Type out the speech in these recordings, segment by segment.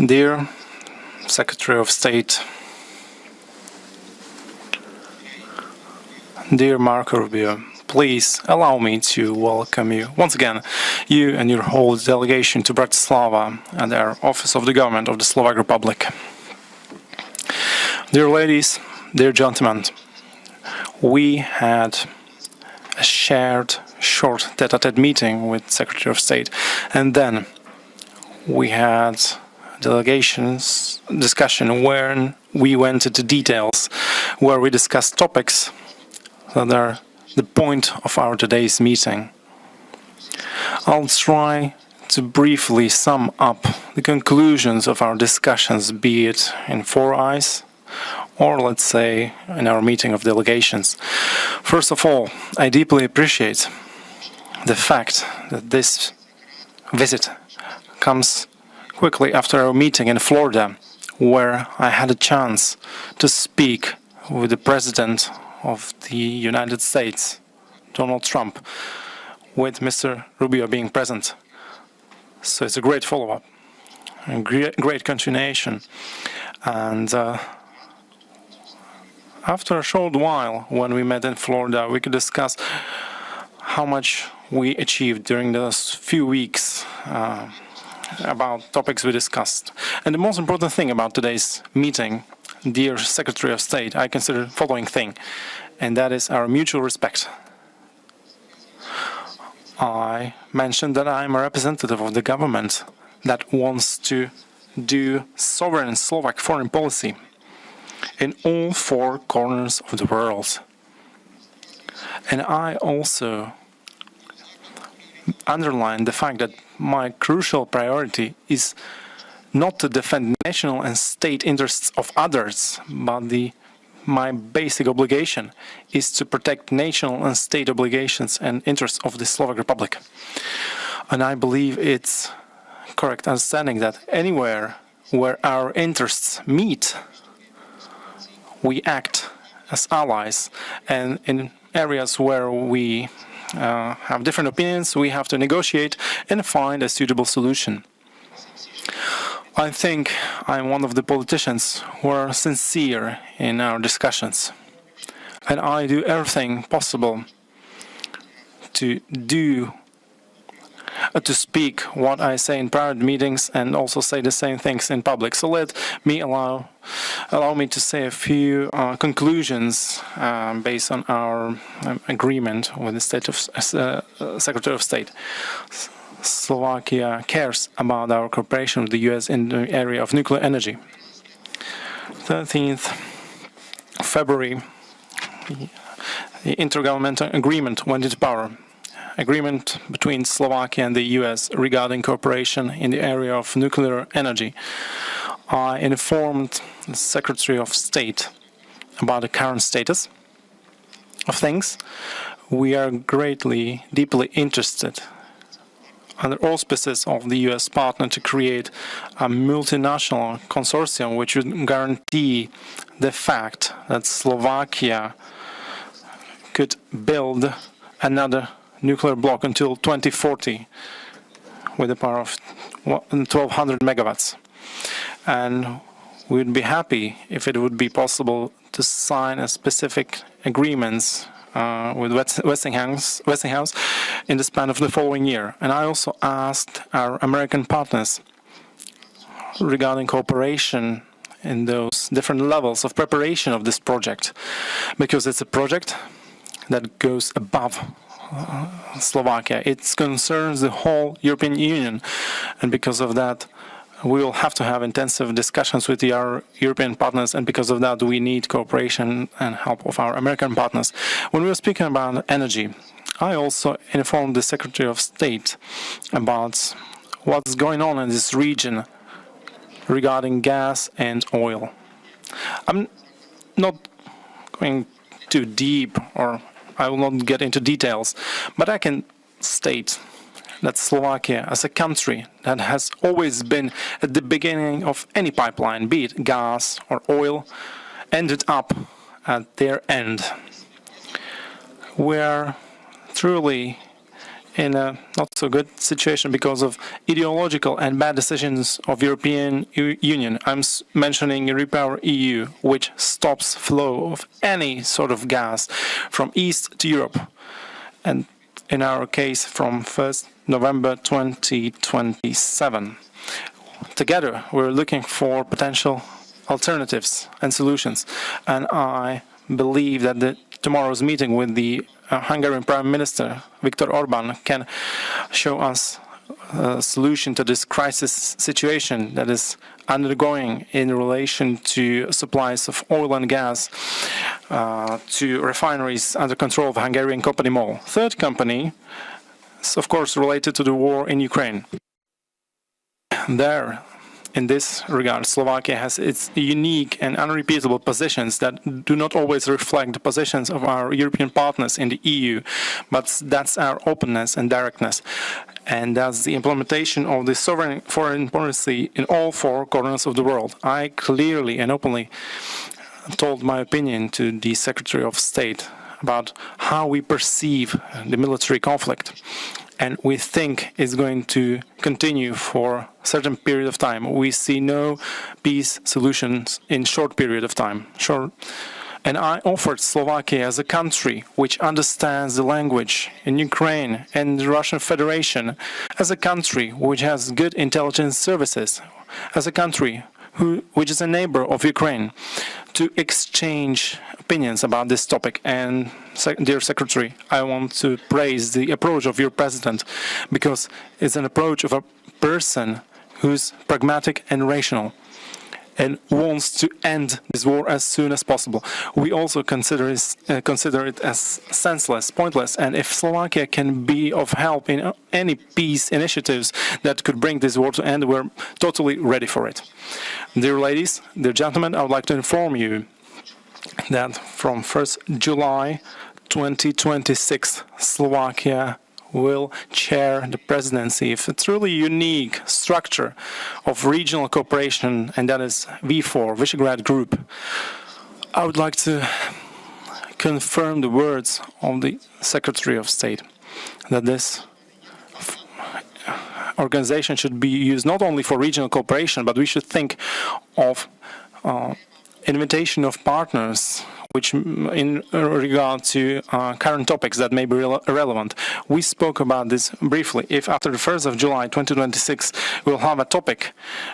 Dear Secretary of State, dear Marco Rubio, please allow me to welcome you once again, you and your whole delegation, to Bratislava and our Office of the Government of the Slovak Republic. Dear ladies, dear gentlemen, we had a shared short tête-à-tête meeting with Secretary of State, and then we had delegations discussion where we went into details, where we discussed topics that are the point of our today's meeting. I'll try to briefly sum up the conclusions of our discussions, be it in four eyes or, let's say, in our meeting of delegations. First of all, I deeply appreciate the fact that this visit comes quickly after our meeting in Florida, where I had a chance to speak with the President of the United States, Donald Trump, with Mr. Rubio being present. So it's a great follow-up, a great continuation. And after a short while, when we met in Florida, we could discuss how much we achieved during those few weeks about topics we discussed. And the most important thing about today's meeting, dear Secretary of State, I consider the following thing, and that is our mutual respect. I mentioned that I am a representative of the government that wants to do sovereign Slovak foreign policy in all four corners of the world. And I also underline the fact that my crucial priority is not to defend national and state interests of others, but my basic obligation is to protect national and state obligations and interests of the Slovak Republic. And I believe it's correct understanding that anywhere where our interests meet, we act as allies, and in areas where we have different opinions, we have to negotiate and find a suitable solution. I think I'm one of the politicians who are sincere in our discussions, and I do everything possible to speak what I say in private meetings and also say the same things in public. So allow me to say a few conclusions based on our agreement with the Secretary of State. Slovakia cares about our cooperation with the US in the area of nuclear energy. 13th February, the intergovernmental agreement went into power. Agreement between Slovakia and the US regarding cooperation in the area of nuclear energy. I informed the Secretary of State about the current status of things. We are deeply interested, under auspices of the US partner, to create a multinational consortium which would guarantee the fact that Slovakia could build another nuclear block until 2040 with a power of 1,200 megawatts. And we would be happy if it would be possible to sign a specific agreements with Westinghouse in the span of the following year. And I also asked our American partners regarding cooperation in those different levels of preparation of this project, because it's a project that goes above Slovakia. It concerns the whole European Union, and because of that we will have to have intensive discussions with our European partners, and because of that we need cooperation and help of our American partners. When we were speaking about energy, I also informed the Secretary of State about what's going on in this region regarding gas and oil. I'm not going too deep, or I will not get into details, but I can state that Slovakia, as a country that has always been at the beginning of any pipeline, be it gas or oil, ended up at their end. We are truly in a not so good situation because of ideological and bad decisions of European Union. I'm mentioning Repower EU, which stops flow of any sort of gas from East to Europe. And in our case, from 1st November 2027. Together, we're looking for potential alternatives and solutions. And I believe that tomorrow's meeting with the Hungarian Prime Minister, Viktor Orban, can show us a solution to this crisis situation that is undergoing in relation to supplies of oil and gas to refineries under control of a Hungarian company MOL. Third company is, of course, related to the war in Ukraine. There, in this regard, Slovakia has its unique and unrepeatable positions that do not always reflect the positions of our European partners in the EU, but that's our openness and directness. And that's the implementation of the sovereign foreign policy in all four corners of the world. I clearly and openly told my opinion to the Secretary of State about how we perceive the military conflict. And we think it's going to continue for a certain period of time. We see no peace solutions in short period of time. And I offered Slovakia as a country which understands the language in Ukraine and the Russian Federation, as a country which has good intelligence services, as a country which is a neighbor of Ukraine, to exchange opinions about this topic. And, dear Secretary, I want to praise the approach of your President, because it's an approach of a person who's pragmatic and rational and wants to end this war as soon as possible. We also consider it as senseless, pointless, and if Slovakia can be of help in any peace initiatives that could bring this war to end, we're totally ready for it. Dear ladies, dear gentlemen, I would like to inform you that from 1st July 2026, Slovakia will chair the presidency of a truly unique structure of regional cooperation, and that is V4, Visegrad Group. I would like to confirm the words of the Secretary of State that this organization should be used not only for regional cooperation, but we should think of invitation of partners which in regard to current topics that may be relevant. We spoke about this briefly. If after the 1st of July 2026 we'll have a topic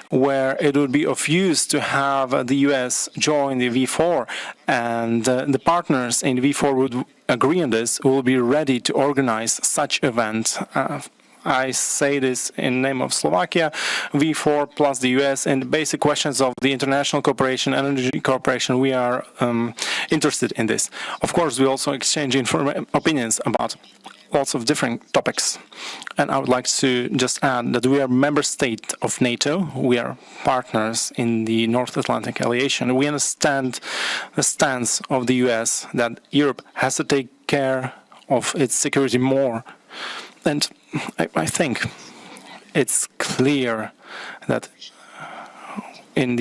where it would be of use to have the US join the V4 and the partners in the V4 would agree on this, we'll be ready to organize such event. I say this in the name of Slovakia, V4 plus the US, and basic questions of the international cooperation, energy cooperation, we are interested in this. Of course, we also exchange opinions about lots of different topics. And I would like to just add that we are a member state of NATO. We are partners in the North Atlantic Alliance. We understand the stance of the US that Europe has to take care of its security more. And I think it's clear that in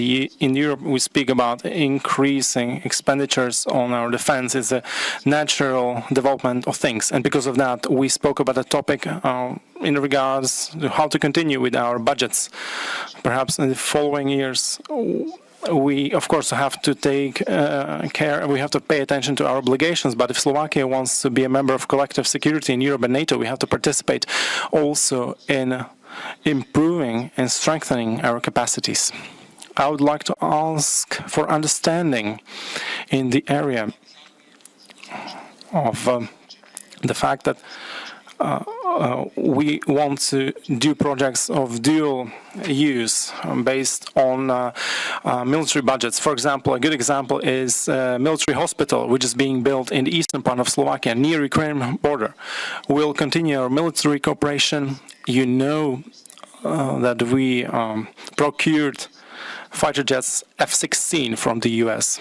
Europe we speak about increasing expenditures on our defense. It's a natural development of things, and because of that we spoke about the topic in regards to how to continue with our budgets. Perhaps in the following years we, of course, have to take care, we have to pay attention to our obligations, but if Slovakia wants to be a member of collective security in Europe and NATO, we have to participate also in improving and strengthening our capacities. I would like to ask for understanding in the area of the fact that we want to do projects of dual use based on military budgets. For example, a good example is a military hospital which is being built in the eastern part of Slovakia near Ukraine border. We'll continue our military cooperation. You know that we procured fighter jets F-16 from the US.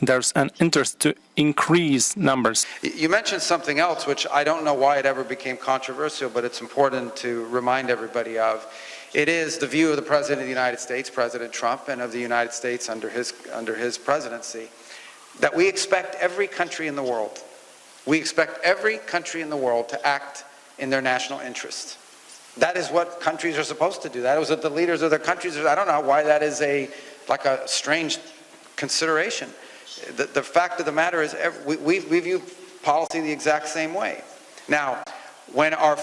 There's an interest to increase numbers. You mentioned something else, which I don't know why it ever became controversial, but it's important to remind everybody of. It is the view of the President of the United States, President Trump, and of the United States under his presidency, that we expect every country in the world, to act in their national interest. That is what countries are supposed to do. That is what the leaders of their countries are. I don't know why that is like a strange consideration. The fact of the matter is we view policy the exact same way. Now, when our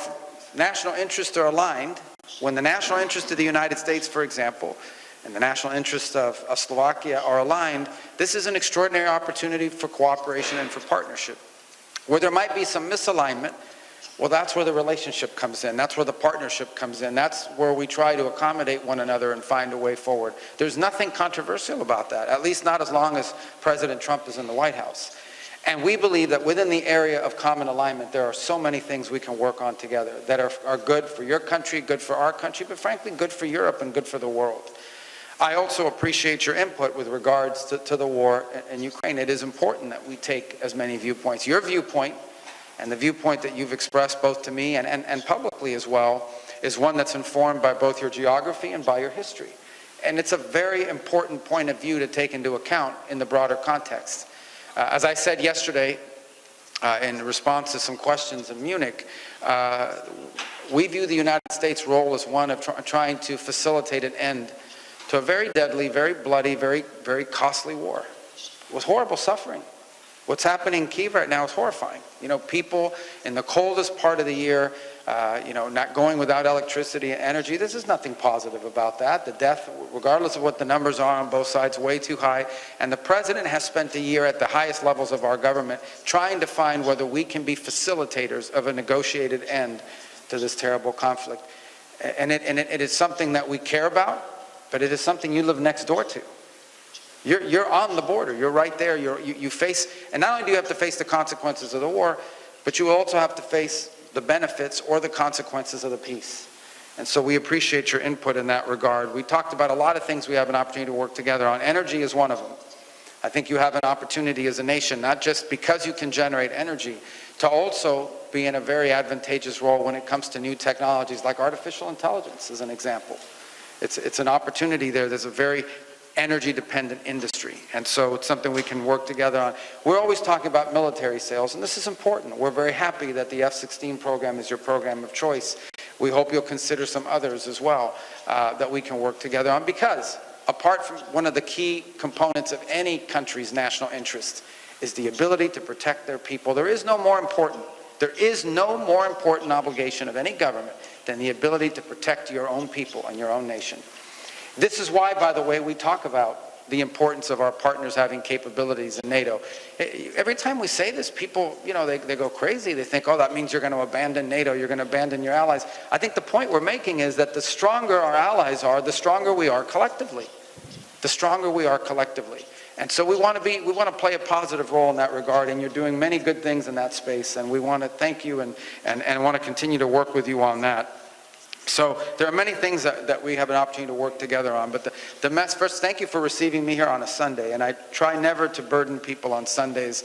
national interests are aligned, when the national interests of the United States, for example, and the national interests of Slovakia are aligned, this is an extraordinary opportunity for cooperation and for partnership. Where there might be some misalignment, well, that's where the relationship comes in. That's where the partnership comes in. That's where we try to accommodate one another and find a way forward. There's nothing controversial about that, at least not as long as President Trump is in the White House. And we believe that within the area of common alignment, there are so many things we can work on together that are good for your country, good for our country, but frankly, good for Europe and good for the world. I also appreciate your input with regards to the war in Ukraine. It is important that we take as many viewpoints. Your viewpoint, and the viewpoint that you've expressed both to me and publicly as well, is one that's informed by both your geography and by your history. And it's a very important point of view to take into account in the broader context. As I said yesterday, in response to some questions in Munich, we view the United States' role as one of trying to facilitate an end to a very deadly, very bloody, very, very costly war with horrible suffering. What's happening in Kyiv right now is horrifying. You know, people in the coldest part of the year, not going without electricity and energy. This is nothing positive about that. The death, regardless of what the numbers are on both sides, way too high. And the president has spent a year at the highest levels of our government trying to find whether we can be facilitators of a negotiated end to this terrible conflict. And it is something that we care about, but it is something you live next door to. You're on the border. You're right there. You face, and not only do you have to face the consequences of the war, but you also have to face the benefits or the consequences of the peace. And so we appreciate your input in that regard. We talked about a lot of things we have an opportunity to work together on. Energy is one of them. I think you have an opportunity as a nation, not just because you can generate energy, to also be in a very advantageous role when it comes to new technologies like artificial intelligence, as an example. It's an opportunity there. There's a very energy-dependent industry, and so it's something we can work together on. We're always talking about military sales, and this is important. We're very happy that the F-16 program is your program of choice. We hope you'll consider some others as well that we can work together on, because apart from one of the key components of any country's national interest is the ability to protect their people. There is no more important obligation of any government than the ability to protect your own people and your own nation. This is why, by the way, we talk about the importance of our partners having capabilities in NATO. Every time we say this, people, they go crazy. They think, oh, that means you're going to abandon NATO, you're going to abandon your allies. I think the point we're making is that the stronger our allies are, the stronger we are collectively. The stronger we are collectively. And so we want to play a positive role in that regard, and you're doing many good things in that space, and we want to thank you and want to continue to work with you on that. So there are many things that we have an opportunity to work together on, but first, thank you for receiving me here on a Sunday, and I try never to burden people on Sundays.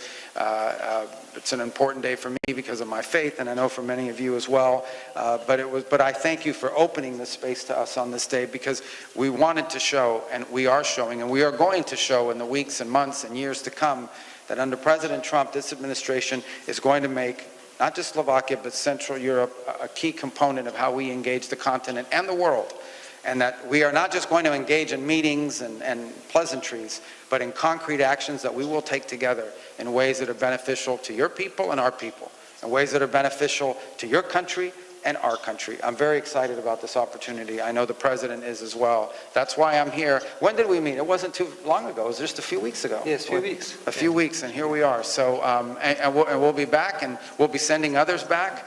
It's an important day for me because of my faith, and I know for many of you as well, but I thank you for opening this space to us on this day, because we wanted to show, and we are showing, and we are going to show in the weeks and months and years to come, that under President Trump, this administration is going to make not just Slovakia, but Central Europe, a key component of how we engage the continent and the world. And that we are not just going to engage in meetings and pleasantries, but in concrete actions that we will take together in ways that are beneficial to your people and our people, in ways that are beneficial to your country and our country. I'm very excited about this opportunity. I know the President is as well. That's why I'm here. When did we meet? It wasn't too long ago. It was just a few weeks ago. Yes, a few weeks. A few weeks, and here we are. So, and we'll be back, and we'll be sending others back.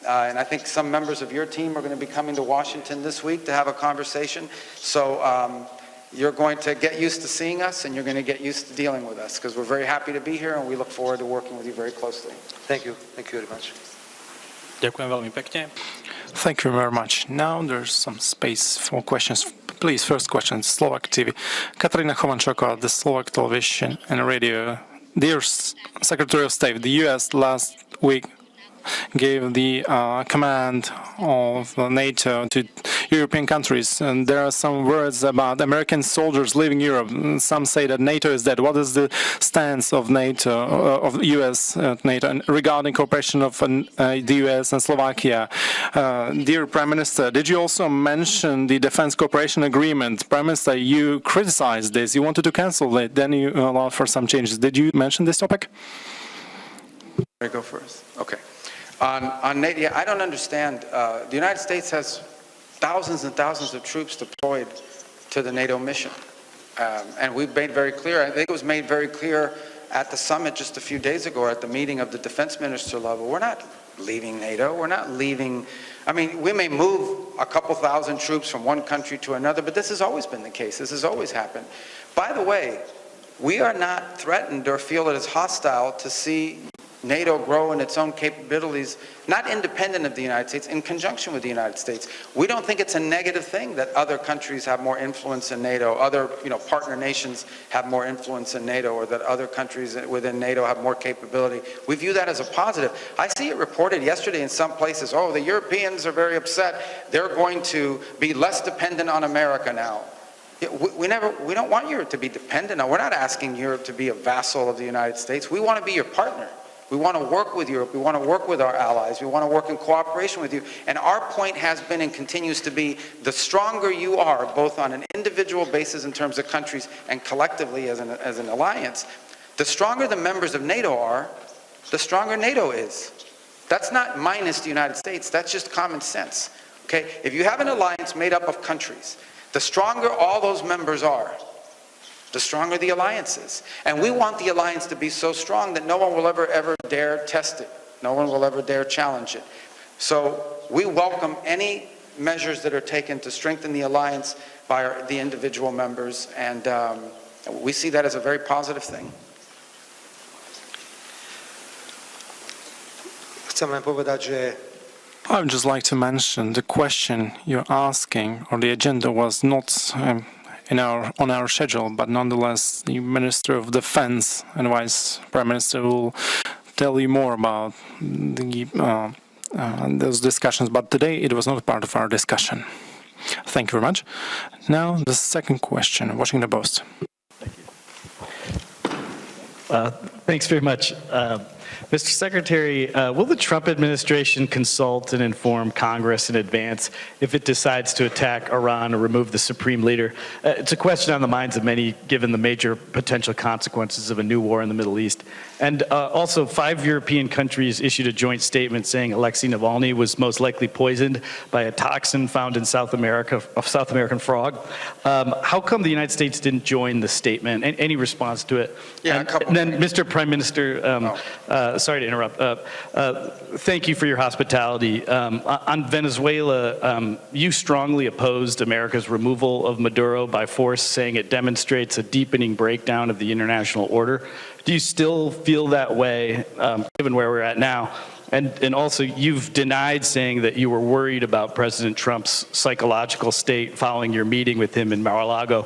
And I think some members of your team are going to be coming to Washington this week to have a conversation. So you're going to get used to seeing us, and you're going to get used to dealing with us, because we're very happy to be here, and we look forward to working with you very closely. Thank you. Thank you very much. Ďakujem veľmi pekne. Thank you very much. Now there's some space for questions. Please, first question, Slovak TV. Katarina Chovančoková, the Slovak television and radio. Dear Secretary of State, the U.S. last week gave the command of NATO to European countries. And there are some words about American soldiers leaving Europe. Some say that NATO is dead. What is the stance of NATO, of US NATO, and regarding cooperation of the US and Slovakia? Dear Prime Minister, did you also mention the Defense Cooperation Agreement? Prime Minister, you criticized this. You wanted to cancel it. Then you allowed for some changes. Did you mention this topic? I go first. Okay. On NATO, I don't understand. The United States has thousands and thousands of troops deployed to the NATO mission. And we've made very clear, I think it was made very clear at the summit just a few days ago at the meeting of the defense minister level, we're not leaving NATO, we're not leaving, I mean, we may move a couple thousand troops from one country to another, but this has always been the case, this has always happened. By the way, we are not threatened or feel it is hostile to see NATO grow in its own capabilities, not independent of the United States, in conjunction with the United States. We don't think it's a negative thing that other countries have more influence in NATO, other partner nations have more influence in NATO, or that other countries within NATO have more capability. We view that as a positive. I see it reported yesterday in some places, oh, the Europeans are very upset. They're going to be less dependent on America now. We don't want Europe to be dependent. We're not asking Europe to be a vassal of the United States. We want to be your partner. We want to work with Europe. We want to work with our allies. We want to work in cooperation with you. And our point has been and continues to be, the stronger you are, both on an individual basis in terms of countries and collectively as an alliance, the stronger the members of NATO are, the stronger NATO is. That's not minus the United States. That's just common sense. Okay? If you have an alliance made up of countries, the stronger all those members are, the stronger the alliance is. And we want the alliance to be so strong that no one will ever dare test it. No one will ever dare challenge it. So we welcome any measures that are taken to strengthen the alliance by the individual members, and we see that as a very positive thing. I would just like to mention the question you're asking, or the agenda was not on our schedule, but nonetheless the Minister of Defense and Vice Prime Minister will tell you more about those discussions, but today it was not part of our discussion. Thank you very much. Now the second question, Washington Post. Thank you. Thanks very much. Mr. Secretary, will the Trump administration consult and inform Congress in advance if it decides to attack Iran or remove the supreme leader? It's a question on the minds of many, given the major potential consequences of a new war in the Middle East. And also, 5 European countries issued a joint statement saying Alexei Navalny was most likely poisoned by a toxin found in South America, a South American frog. How come the United States didn't join the statement? Any response to it? Yeah, and then, Mr. Prime Minister, sorry to interrupt. Thank you for your hospitality. On Venezuela, you strongly opposed America's removal of Maduro by force, saying it demonstrates a deepening breakdown of the international order. Do you still feel that way, given where we're at now? And also, you've denied saying that you were worried about President Trump's psychological state following your meeting with him in Mar-a-Lago.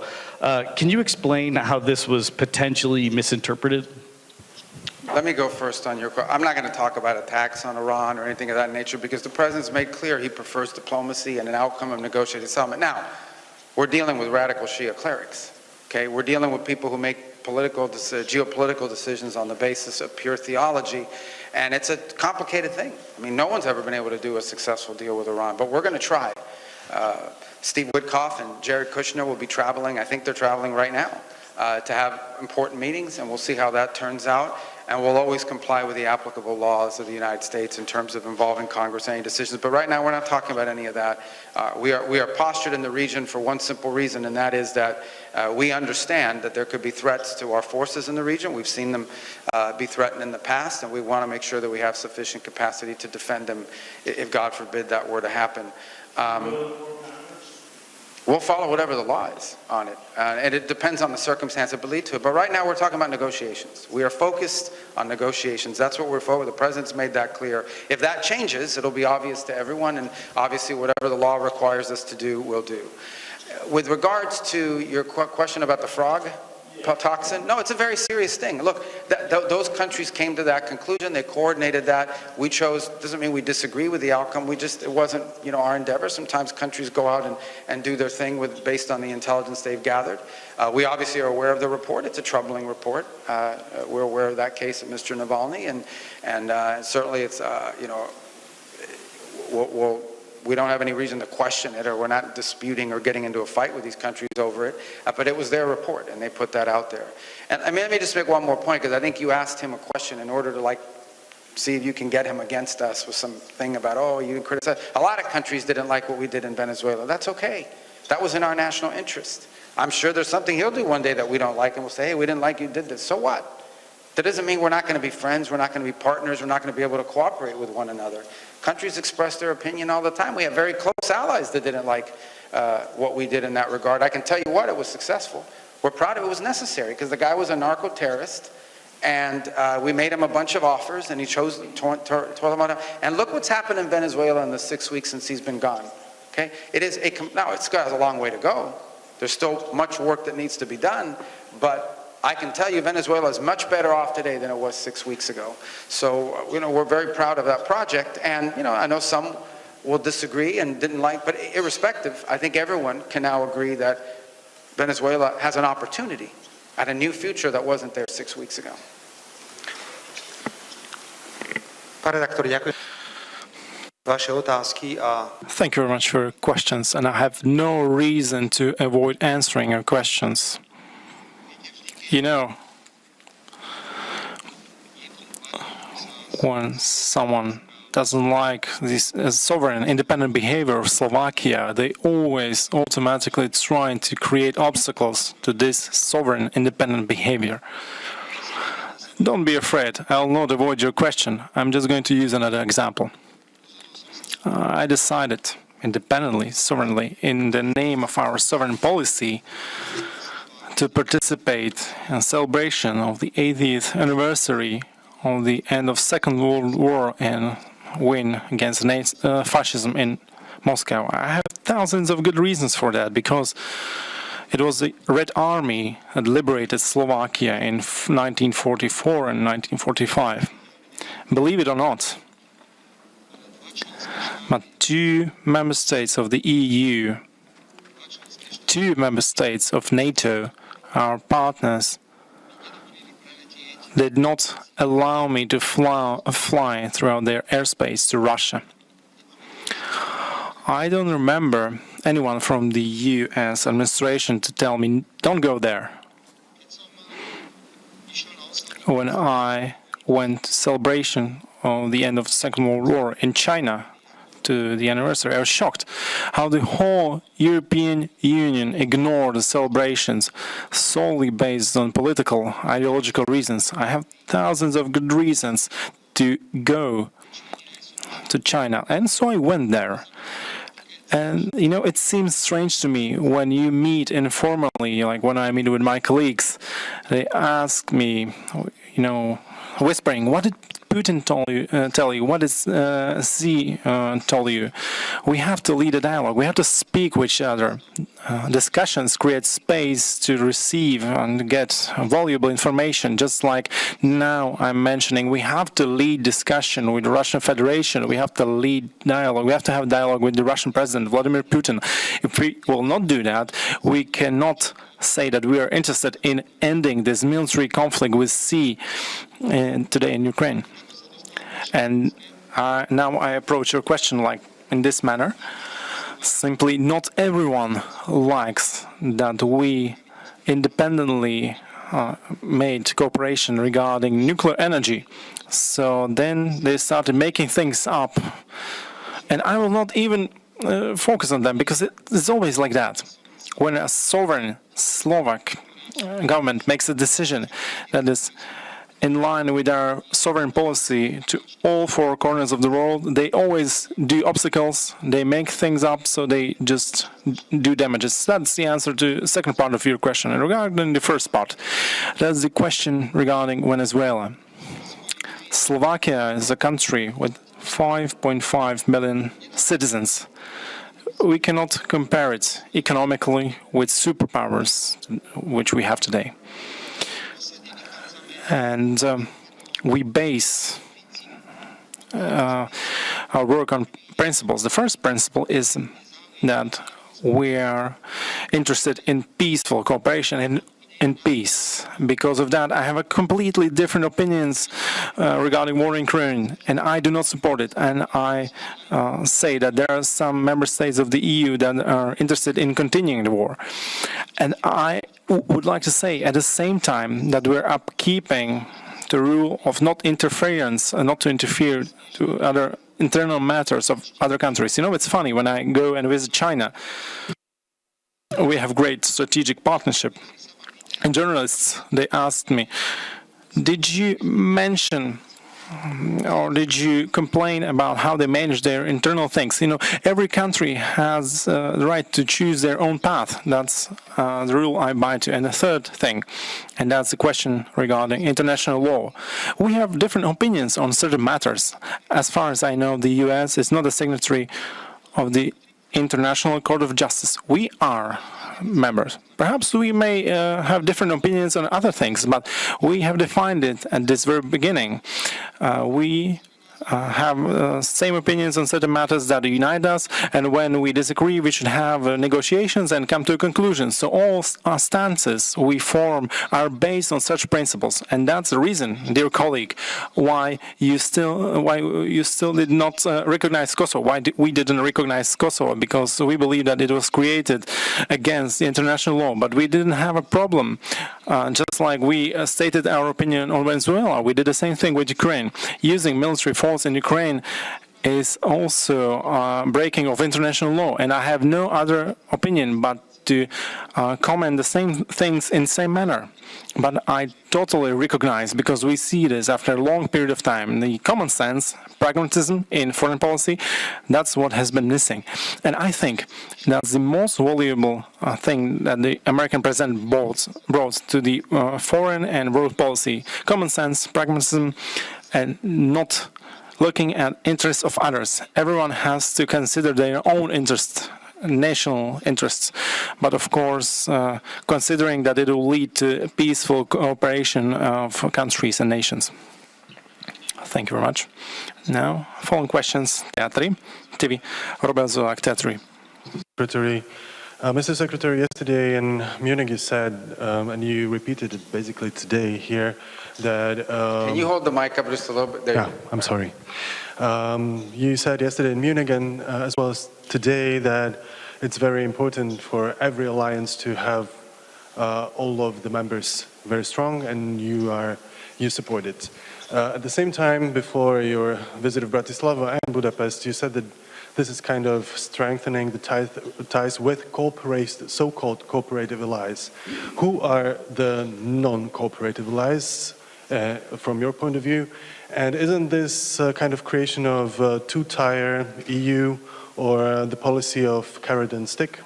Can you explain how this was potentially misinterpreted? Let me go first on your question. I'm not going to talk about attacks on Iran or anything of that nature, because the President's made clear he prefers diplomacy and an outcome of negotiated settlement. Now, we're dealing with radical Shia clerics. Okay? We're dealing with people who make geopolitical decisions on the basis of pure theology, and it's a complicated thing. I mean, no one's ever been able to do a successful deal with Iran, but we're going to try. Steve Witkoff and Jared Kushner will be traveling. I think they're traveling right now to have important meetings, and we'll see how that turns out. And we'll always comply with the applicable laws of the United States in terms of involving Congress in any decisions. But right now, we're not talking about any of that. We are postured in the region for one simple reason, and that is that we understand that there could be threats to our forces in the region. We've seen them be threatened in the past, and we want to make sure that we have sufficient capacity to defend them if, God forbid, that were to happen. We'll follow whatever the law is on it, and it depends on the circumstance that lead to it. But right now, we're talking about negotiations. We are focused on negotiations. That's what we're focused. The President's made that clear. If that changes, it'll be obvious to everyone, and obviously, whatever the law requires us to do, we'll do. With regards to your question about the frog, toxin? No, it's a very serious thing. Look, those countries came to that conclusion. They coordinated that. We chose, doesn't mean we disagree with the outcome. It wasn't, our endeavor. Sometimes countries go out and do their thing based on the intelligence they've gathered. We obviously are aware of the report. It's a troubling report. We're aware of that case of Mr. Navalny, and certainly it's, we don't have any reason to question it, or we're not disputing or getting into a fight with these countries over it, but it was their report, and they put that out there. And let me just make one more point, because I think you asked him a question in order to see if you can get him against us with something about, you didn't criticize. A lot of countries didn't like what we did in Venezuela. That's okay. That was in our national interest. I'm sure there's something he'll do one day that we don't like, and we'll say, hey, we didn't like you did this. So what? That doesn't mean we're not going to be friends, we're not going to be partners, we're not going to be able to cooperate with one another. Countries express their opinion all the time. We have very close allies that didn't like what we did in that regard. I can tell you what, it was successful. We're proud of it. It was necessary, because the guy was a narco-terrorist, and we made him a bunch of offers, and he chose to tore them out. And look what's happened in Venezuela in the 6 weeks since he's been gone. Okay? Now, it's got a long way to go. There's still much work that needs to be done, but I can tell you Venezuela is much better off today than it was 6 weeks ago. So, we're very proud of that project. And, I know some will disagree and didn't like, but irrespective, I think everyone can now agree that Venezuela has an opportunity at a new future that wasn't there 6 weeks ago. Thank you very much for your questions, and I have no reason to avoid answering your questions. When someone doesn't like this sovereign, independent behavior of Slovakia, they always automatically try to create obstacles to this sovereign, independent behavior. Don't be afraid, I'll not avoid your question. I'm just going to use another example. I decided independently, sovereignly, in the name of our sovereign policy, to participate in celebration of the 80th anniversary of the end of Second World War and win against fascism in Moscow. I have thousands of good reasons for that, because it was the Red Army that liberated Slovakia in 1944 and 1945. Believe it or not, but 2 member states of the EU, 2 member states of NATO, our partners, did not allow me to fly throughout their airspace to Russia. I don't remember anyone from the US administration to tell me, don't go there. When I went to celebration of the end of the Second World War in China, to the anniversary, I was shocked how the whole European Union ignored the celebrations solely based on political, ideological reasons. I have thousands of good reasons to go to China, and so I went there. And, it seems strange to me when you meet informally, like when I meet with my colleagues, they ask me, whispering, what did Putin tell you? What did Xi tell you? We have to lead a dialogue. We have to speak with each other. Discussions create space to receive and get valuable information. Just like now I'm mentioning, we have to lead discussion with the Russian Federation. We have to lead dialogue. We have to have dialogue with the Russian President, Vladimir Putin. If we will not do that, we cannot say that we are interested in ending this military conflict with Xi today in Ukraine. And now I approach your question in this manner. Simply, not everyone likes that we independently made cooperation regarding nuclear energy. So then they started making things up. And I will not even focus on them, because it's always like that. When a sovereign Slovak government makes a decision that is in line with our sovereign policy to all 4 corners of the world, they always do obstacles, they make things up, so they just do damages. That's the answer to the second part of your question. And regarding the first part, that's the question regarding Venezuela. Slovakia is a country with 5.5 million citizens. we cannot compare it economically with superpowers, which we have today. And we base our work on principles. The first principle is that we are interested in peaceful cooperation and in peace. Because of that, I have a completely different opinions regarding war in Ukraine, and I do not support it. And I say that there are some member states of the EU that are interested in continuing the war. And I would like to say at the same time that we're upkeeping the rule of not interference and not to interfere to other internal matters of other countries. You know, it's funny, when I go and visit China, we have great strategic partnership. And journalists, they asked me, did you mention or did you complain about how they manage their internal things? You know, every country has the right to choose their own path. That's the rule I buy to. And the third thing, and that's the question regarding international law. We have different opinions on certain matters. As far as I know, the US is not a signatory of the International Court of Justice. We are members. Perhaps we may have different opinions on other things, but we have defined it at this very beginning. We have same opinions on certain matters that unite us, and when we disagree, we should have negotiations and come to a conclusion. So all our stances we form are based on such principles, and that's the reason, dear colleague, why you still did not recognize Kosovo. Why we didn't recognize Kosovo? Because we believe that it was created against the international law, but we didn't have a problem. Just like we stated our opinion on Venezuela, we did the same thing with Ukraine. Using military force in Ukraine is also breaking of international law, and I have no other opinion but to comment the same things in the same manner. But I totally recognize, because we see this after a long period of time, the common sense, pragmatism in foreign policy, that's what has been missing. And I think that's the most valuable thing that the American president brought to the foreign and world policy. Common sense, pragmatism, and not looking at interests of others. Everyone has to consider their own interests, national interests, but of course considering that it will lead to peaceful cooperation of countries and nations. Thank you very much. Now, following questions, Teatri TV, Rubio, Teatri. Secretary, Mr. Secretary, yesterday in Munich you said, and you repeated it basically today here, that... Can you hold the mic up just a little bit? There yeah, I'm sorry. You said yesterday in Munich and as well as today that it's very important for every alliance to have all of the members very strong, and you support it. At the same time, before your visit of Bratislava and Budapest, you said that this is kind of strengthening the ties with so-called cooperative allies. Who are the non-cooperative allies from your point of view? And isn't this kind of creation of two-tier EU or the policy of carrot and stick?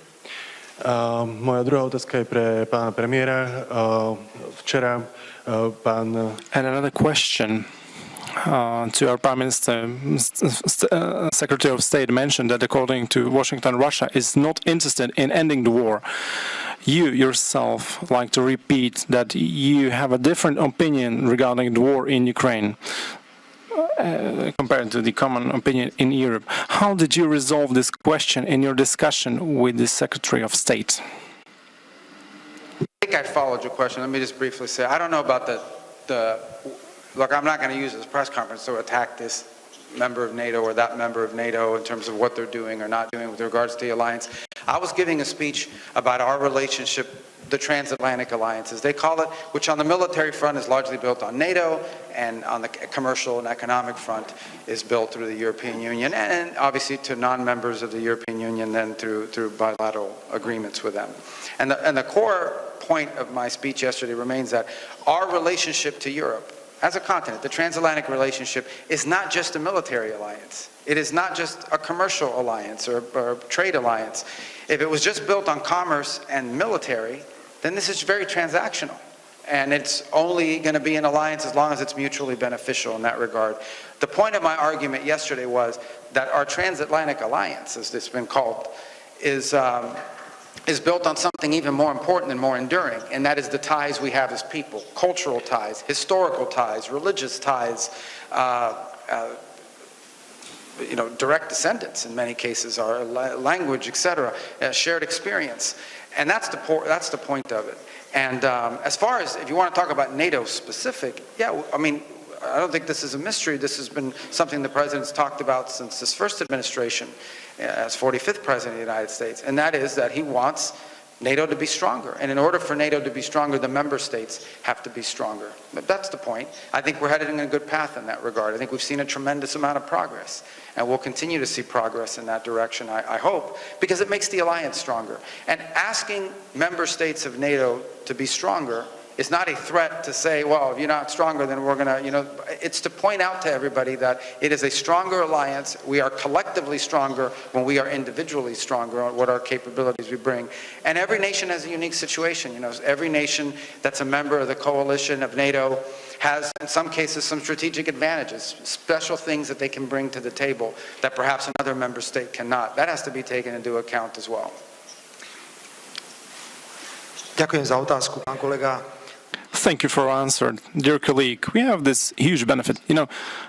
Moja druhá otázka je pre pána premiéra. Včera pán... And another question to our Prime Minister. Secretary of State mentioned that according to Washington, Russia is not interested in ending the war. You yourself like to repeat that you have a different opinion regarding the war in Ukraine compared to the common opinion in Europe. How did you resolve this question in your discussion with the Secretary of State? I think I followed your question. Let me just briefly say, I don't know about look, I'm not going to use this press conference to attack this member of NATO or that member of NATO in terms of what they're doing or not doing with regards to the alliance. I was giving a speech about our relationship, the transatlantic alliances, they call it, which on the military front is largely built on NATO, and on the commercial and economic front is built through the European Union, and obviously to non-members of the European Union then through bilateral agreements with them. And the core point of my speech yesterday remains that our relationship to Europe as a continent, the transatlantic relationship, is not just a military alliance. It is not just a commercial alliance or a trade alliance. If it was just built on commerce and military, then this is very transactional. And it's only going to be an alliance as long as it's mutually beneficial in that regard. The point of my argument yesterday was that our transatlantic alliance, as it's been called, is built on something even more important and more enduring, and that is the ties we have as people, cultural ties, historical ties, religious ties, direct descendants in many cases, our language, etc., shared experience. And that's the point of it. And as far as, if you want to talk about NATO specific, yeah, I mean, I don't think this is a mystery. This has been something the President's talked about since his first administration as 45th President of the United States, and that is that he wants NATO to be stronger. And in order for NATO to be stronger, the member states have to be stronger. But that's the point. I think we're headed in a good path in that regard. I think we've seen a tremendous amount of progress, and we'll continue to see progress in that direction, I hope, because it makes the alliance stronger. And asking member states of NATO to be stronger is not a threat to say, well, if you're not stronger, then we're going to, it's to point out to everybody that it is a stronger alliance. We are collectively stronger when we are individually stronger on what our capabilities we bring. And every nation has a unique situation. Every nation that's a member of the coalition of NATO has, in some cases, some strategic advantages, special things that they can bring to the table that perhaps another member state cannot. That has to be taken into account as well. Ďakujem za otázku, pán kolega. Thank you for your answer, dear colleague. We have this huge benefit.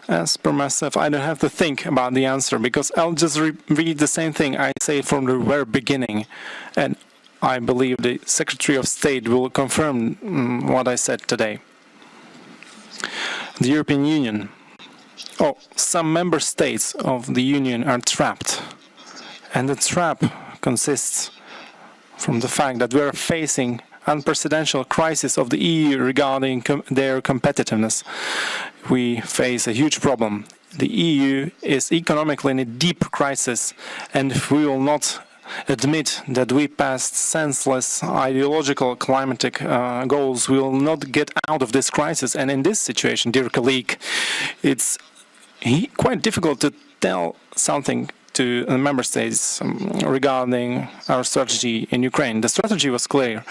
As per myself, I don't have to think about the answer because I'll just read the same thing I say from the very beginning. And I believe the Secretary of State will confirm what I said today. The European Union, some member states of the Union are trapped. And the trap consists from the fact that we are facing unprecedented crisis of the EU regarding their competitiveness. We face a huge problem. The EU is economically in a deep crisis, and if we will not admit that we passed senseless ideological climatic goals, we will not get out of this crisis. And in this situation, dear colleague, it's quite difficult to tell something to the member states regarding our strategy in Ukraine. The strategy was clear.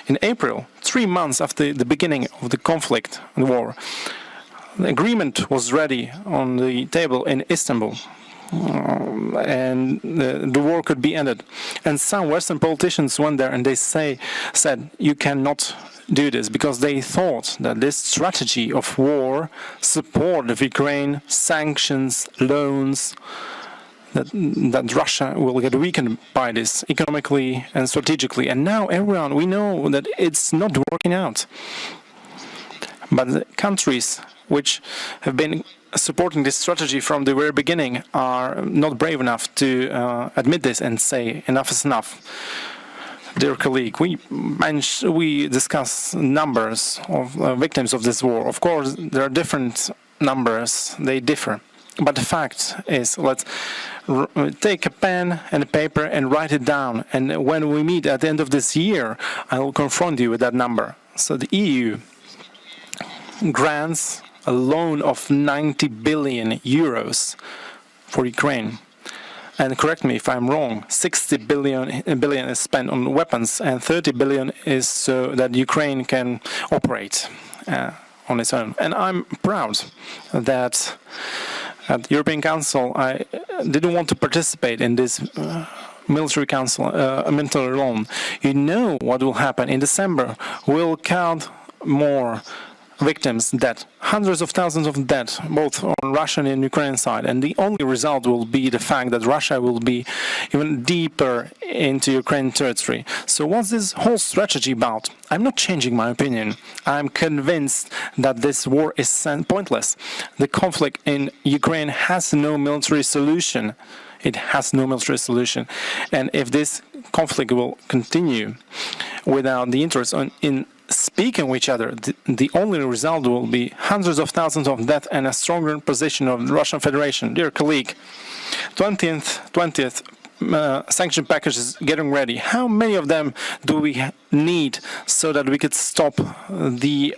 In April, 3 months after the beginning of the conflict and war, the agreement was ready on the table in Istanbul, and the war could be ended. And some Western politicians went there and they said, you cannot do this, because they thought that this strategy of war, support of Ukraine, sanctions, loans, that Russia will get weakened by this economically and strategically. And now everyone, we know that it's not working out. But the countries which have been supporting this strategy from the very beginning are not brave enough to admit this and say enough is enough. Dear colleague, we discuss numbers of victims of this war. Of course, there are different numbers, they differ. But the fact is, let's take a pen and a paper and write it down. And when we meet at the end of this year, I will confront you with that number. So the EU grants a loan of 90 billion euros for Ukraine. And correct me if I'm wrong, 60 billion is spent on weapons and 30 billion is so that Ukraine can operate on its own. And I'm proud that at the European Council, I didn't want to participate in this military council, military loan. You know what will happen. In December, we'll count more victims dead, hundreds of thousands of dead, both on Russian and Ukrainian side. And the only result will be the fact that Russia will be even deeper into Ukrainian territory. So what's this whole strategy about? I'm not changing my opinion. I'm convinced that this war is pointless. The conflict in Ukraine has no military solution. It has no military solution. And if this conflict will continue without the interest in speaking with each other, the only result will be hundreds of thousands of deaths and a stronger position of the Russian Federation. Dear colleague, 20th sanction package is getting ready. How many of them do we need so that we could stop the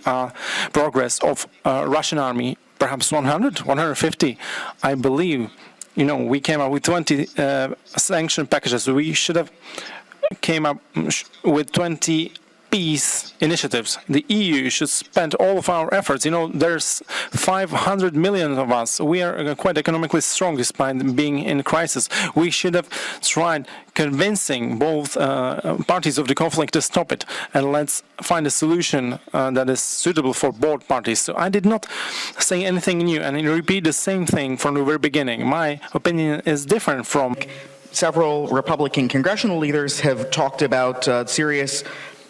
progress of Russian army? Perhaps 100, 150? I believe, we came up with 20 sanction packages. We should have came up with 20 peace initiatives. The EU should spend all of our efforts. You know, there's 500 million of us. We are quite economically strong despite being in crisis. We should have tried convincing both parties of the conflict to stop it, and let's find a solution that is suitable for both parties. So I did not say anything new, and I repeat the same thing from the very beginning. My opinion is different from... Several Republican congressional leaders have talked about serious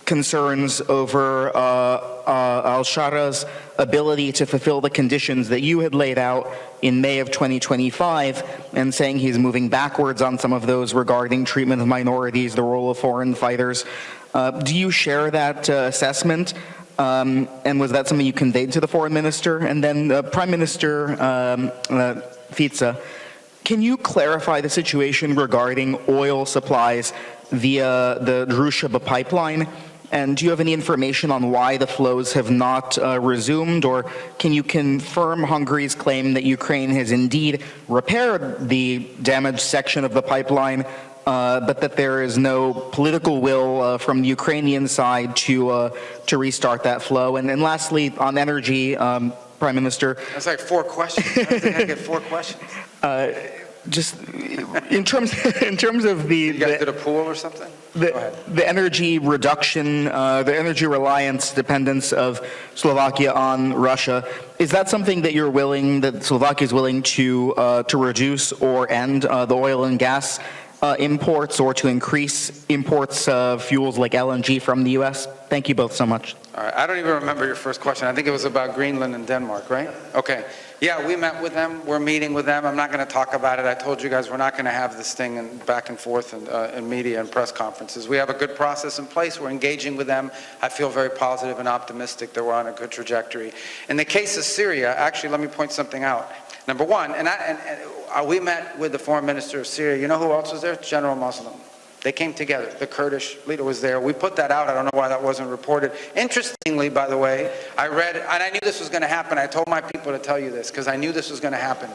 concerns over al-Shara's ability to fulfill the conditions that you had laid out in May of 2025, and saying he's moving backwards on some of those regarding treatment of minorities, the role of foreign fighters. Do you share that assessment? And was that something you conveyed to the foreign minister? And then Prime Minister Fico, can you clarify the situation regarding oil supplies via the Druzhba pipeline? And do you have any information on why the flows have not resumed? Or can you confirm Hungary's claim that Ukraine has indeed repaired the damaged section of the pipeline, but that there is no political will from the Ukrainian side to restart that flow? And then lastly, on energy, Prime Minister. That's like 4 questions. I think I get 4 questions. Just in terms of the... You guys did a pool or something? The energy reduction, the energy reliance dependence of Slovakia on Russia, is that something that you're willing, that Slovakia is willing to reduce or end the oil and gas imports, or to increase imports of fuels like LNG from the U.S.? Thank you both so much. All right, I don't even remember your first question. I think it was about Greenland and Denmark, right? Okay. Yeah, we met with them. We're meeting with them. I'm not going to talk about it. I told you guys we're not going to have this thing back and forth in media and press conferences. We have a good process in place. We're engaging with them. I feel very positive and optimistic that we're on a good trajectory. In the case of Syria, actually, let me point something out. Number one, we met with the foreign minister of Syria. You know who else was there? General Muslim. They came together. The Kurdish leader was there. We put that out. I don't know why that wasn't reported. Interestingly, by the way, I read, and I knew this was going to happen. I told my people to tell you this because I knew this was going to happen.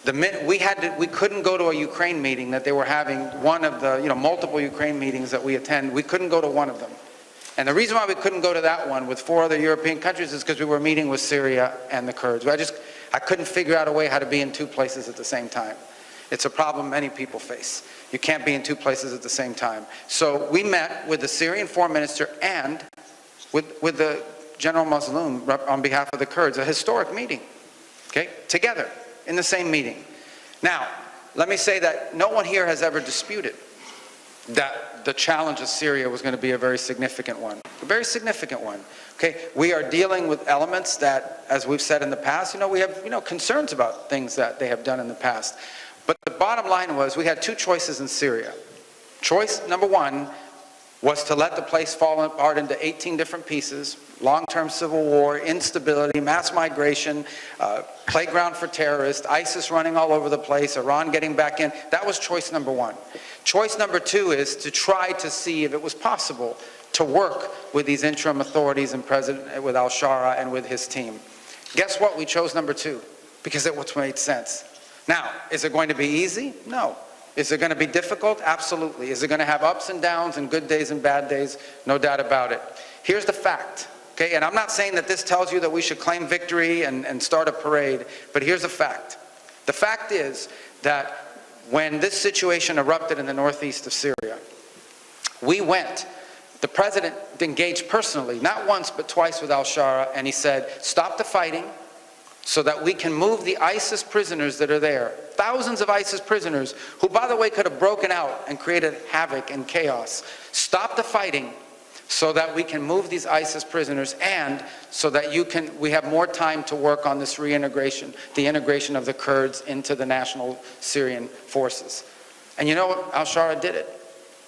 We couldn't go to a Ukraine meeting that they were having, one of the multiple Ukraine meetings that we attend. We couldn't go to one of them. And the reason why we couldn't go to that one with 4 other European countries is because we were meeting with Syria and the Kurds. I couldn't figure out a way how to be in 2 places at the same time. It's a problem many people face. You can't be in 2 places at the same time. So we met with the Syrian foreign minister and with the General Muslim on behalf of the Kurds, a historic meeting, okay, together in the same meeting. Now, let me say that no one here has ever disputed that the challenge of Syria was going to be a very significant one. A very significant one. Okay, we are dealing with elements that, as we've said in the past, we have concerns about things that they have done in the past. But the bottom line was we had 2 choices in Syria. Choice number 1 was to let the place fall apart into 18 different pieces, long-term civil war, instability, mass migration, playground for terrorists, ISIS running all over the place, Iran getting back in. That was choice number 1. Choice number 2 is to try to see if it was possible to work with these interim authorities and with al-Shara and with his team. Guess what? We chose number 2 because it made sense. Now, is it going to be easy? No. Is it going to be difficult? Absolutely. Is it going to have ups and downs and good days and bad days? No doubt about it. Here's the fact, okay? And I'm not saying that this tells you that we should claim victory and start a parade, but here's the fact. The fact is that when this situation erupted in the northeast of Syria, the president engaged personally, not once but twice with al-Shara, and he said, stop the fighting, so that we can move the ISIS prisoners that are there. Thousands of ISIS prisoners who, by the way, could have broken out and created havoc and chaos. Stop the fighting so that we can move these ISIS prisoners and so that we have more time to work on this reintegration, the integration of the Kurds into the national Syrian forces. And you know what? Al-Shara did it.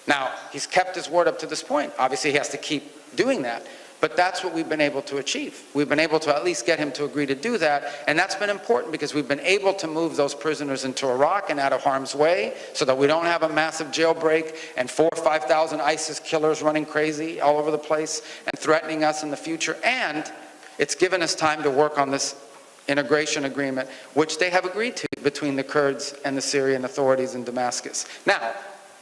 Now, he's kept his word up to this point. Obviously, he has to keep doing that. But that's what we've been able to achieve. We've been able to at least get him to agree to do that, and that's been important because we've been able to move those prisoners into Iraq and out of harm's way so that we don't have a massive jailbreak and 4,000 or 5,000 ISIS killers running crazy all over the place and threatening us in the future. And it's given us time to work on this integration agreement, which they have agreed to between the Kurds and the Syrian authorities in Damascus. Now,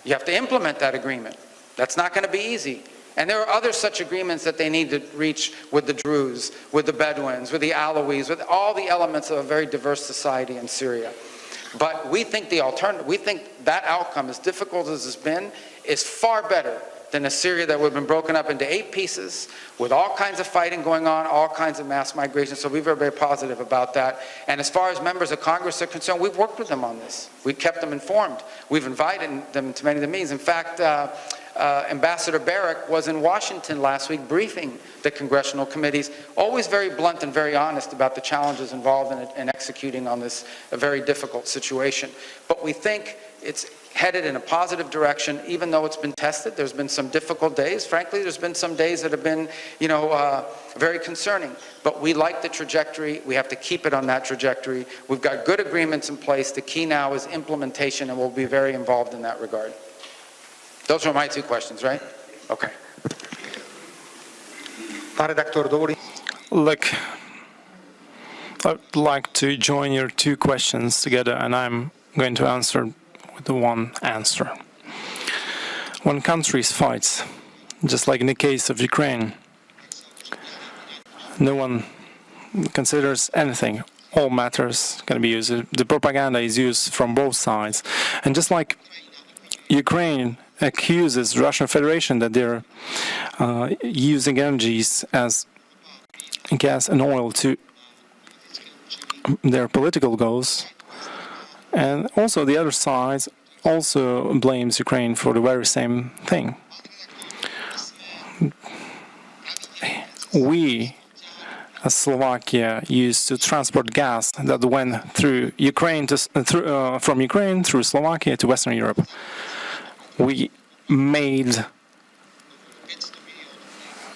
you have to implement that agreement. That's not going to be easy. And there are other such agreements that they need to reach with the Druze, with the Bedouins, with the Alawis, with all the elements of a very diverse society in Syria. But we think the alternative, we think that outcome, as difficult as it's been, is far better than a Syria that would have been broken up into 8 pieces with all kinds of fighting going on, all kinds of mass migration. So we're very, very positive about that. And as far as members of Congress are concerned, we've worked with them on this. We've kept them informed. We've invited them to many of the meetings. In fact, Ambassador Barrack was in Washington last week briefing the congressional committees, always very blunt and very honest about the challenges involved in executing on this very difficult situation. But we think it's headed in a positive direction, even though it's been tested. There's been some difficult days. Frankly, there's been some days that have been, very concerning. But we like the trajectory. We have to keep it on that trajectory. We've got good agreements in place. The key now is implementation, and we'll be very involved in that regard. Those were my 2 questions, right? Okay. Look, I'd like to join your 2 questions together, and I'm going to answer with the one answer. When countries fight, just like in the case of Ukraine, no one considers anything. All matters can be used. The propaganda is used from both sides. And just like Ukraine accuses Russian Federation that they're using energies as gas and oil to their political goals, and also the other side also blames Ukraine for the very same thing. We, as Slovakia, used to transport gas that went through Ukraine from Ukraine through Slovakia to Western Europe. We made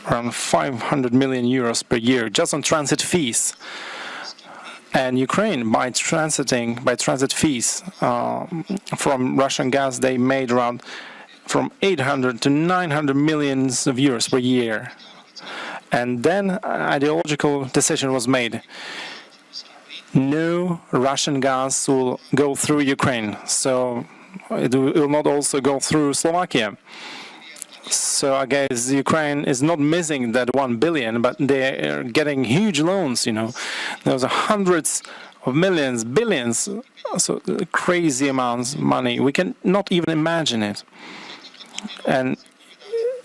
around 500 million euros per year just on transit fees. And Ukraine, by transit fees from Russian gas, they made around from 800 to 900 millions of euros per year. And then an ideological decision was made. No Russian gas will go through Ukraine, so it will not also go through Slovakia. So I guess Ukraine is not missing that 1 billion, but they're getting huge loans, There's hundreds of millions, billions, so crazy amounts of money. We can not even imagine it. And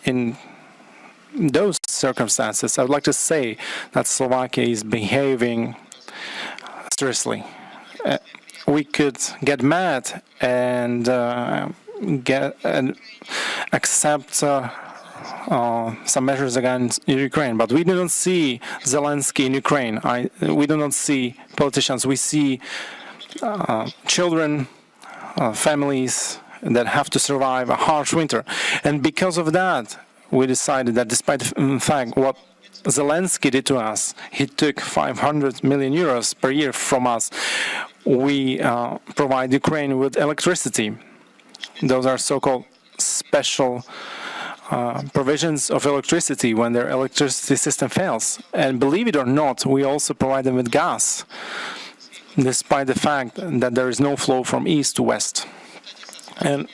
in those circumstances, I would like to say that Slovakia is behaving seriously. We could get mad and accept some measures against Ukraine, but we do not see Zelensky in Ukraine. We do not see politicians. We see children, families that have to survive a harsh winter. And because of that, we decided that despite the fact what Zelensky did to us, he took 500 million euros per year from us. We provide Ukraine with electricity. Those are so-called special provisions of electricity when their electricity system fails. And believe it or not, we also provide them with gas, despite the fact that there is no flow from east to west. And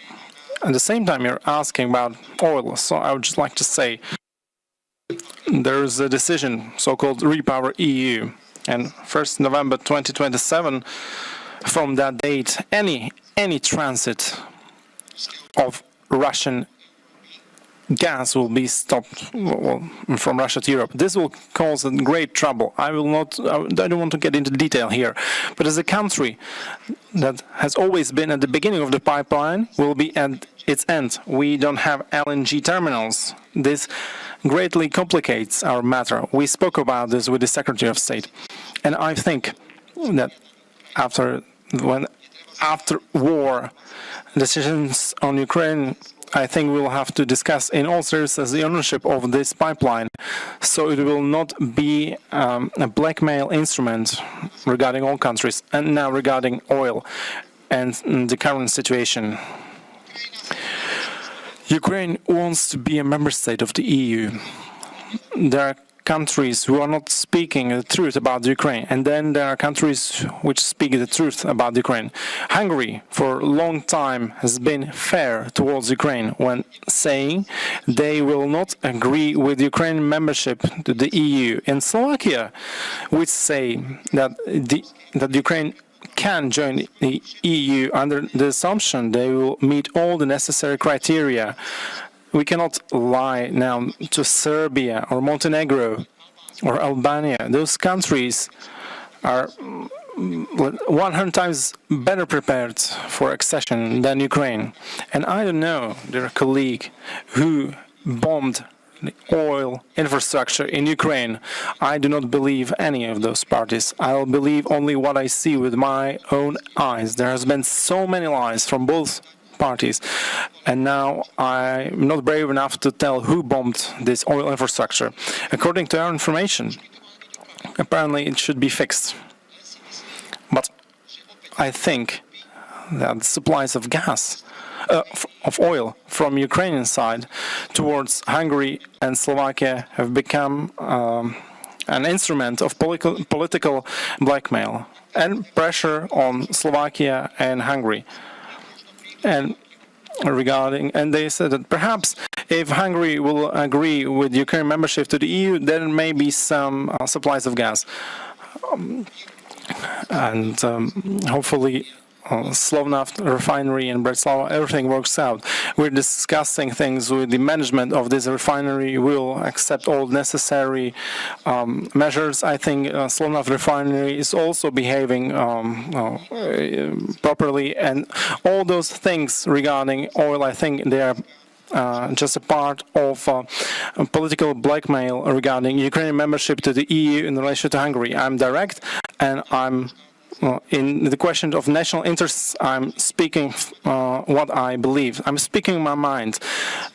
at the same time, you're asking about oil. So I would just like to say there is a decision, so-called Repower EU. And 1st November 2027, from that date, any transit of Russian gas will be stopped from Russia to Europe. This will cause great trouble. I don't want to get into detail here, but as a country that has always been at the beginning of the pipeline, will be at its end. We don't have LNG terminals. This greatly complicates our matter. We spoke about this with the Secretary of State, and I think that after war decisions on Ukraine, I think we will have to discuss in all seriousness the ownership of this pipeline, so it will not be a blackmail instrument regarding all countries, and now regarding oil and the current situation. Ukraine wants to be a member state of the EU. There are countries who are not speaking the truth about Ukraine, and then there are countries which speak the truth about Ukraine. Hungary, for a long time, has been fair towards Ukraine when saying they will not agree with Ukraine membership to the EU. And Slovakia, which say that Ukraine can join the EU under the assumption they will meet all the necessary criteria. We cannot lie now to Serbia or Montenegro or Albania. Those countries are 100 times better prepared for accession than Ukraine. And I don't know, dear colleague, who bombed the oil infrastructure in Ukraine. I do not believe any of those parties. I'll believe only what I see with my own eyes. There has been so many lies from both parties, and now I'm not brave enough to tell who bombed this oil infrastructure. According to our information, apparently it should be fixed. But I think that the supplies of gas, of oil from Ukrainian side towards Hungary and Slovakia have become an instrument of political blackmail and pressure on Slovakia and Hungary. And they said that perhaps if Hungary will agree with Ukraine membership to the EU, there may be some supplies of gas. Hopefully Slovnaft refinery in Bratislava, everything works out. We're discussing things with the management of this refinery. We'll accept all necessary measures. I think Slovnaft refinery is also behaving properly, and all those things regarding oil, I think they are just a part of political blackmail regarding Ukrainian membership to the EU in relation to Hungary. I'm direct, and I'm in the question of national interests, I'm speaking what I believe. I'm speaking my mind.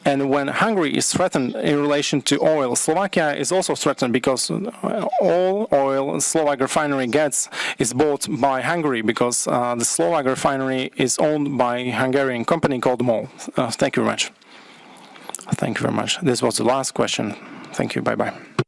And when Hungary is threatened in relation to oil, Slovakia is also threatened because all oil Slovak refinery gets is bought by Hungary, because the Slovak refinery is owned by a Hungarian company called MOL. Thank you very much. Thank you very much. This was the last question. Thank you. Bye-bye.